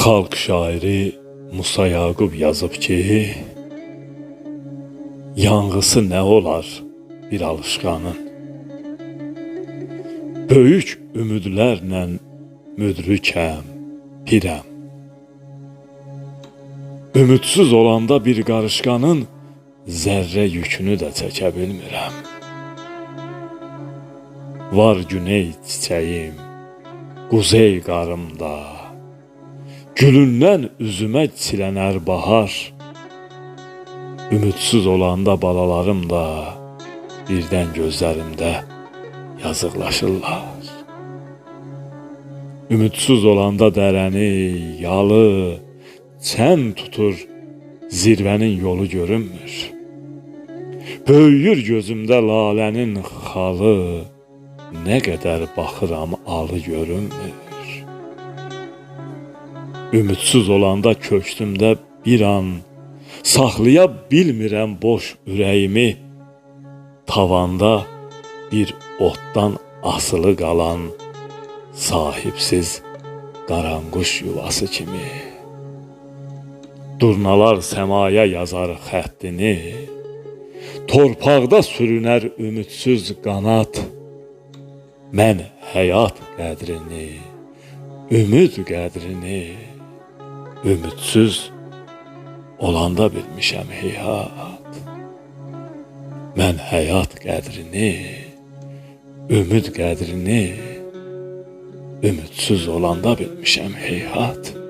Xalq şairi Musa Yaqub yazıb ki, yanğısı nə olar bir alışqanın? Böyük ümidlərlə müdrikəm, pirəm. Ümidsiz olanda bir qarışqanın zərrə yükünü də çəkə bilmirəm. Var güney çiçəyim, quzey qarımda, gülündən üzümə çilənər bahar. Ümidsiz olanda balalarım da birdən gözlərimdə yazıqlaşırlar. Ümidsiz olanda dərəni, yalı, çən tutur, zirvənin yolu görünmür. Böyüyür gözümdə lalənin xalı, nə qədər baxıram alı görünmür. Ümidsiz olanda köksümdə bir an saxlaya bilmirəm boş ürəyimi. Tavanda bir otdan asılı qalan sahipsiz qaranquş yuvası kimi. Durnalar səmaya yazar xəttini, torpaqda sürünər ümidsiz qanat. Mən həyat qədrini, ümid qədrini, ümidsiz olanda bilmişəm heyhat. Mən həyat qədrini, ümid qədrini, ümidsiz olanda bilmişəm heyhat.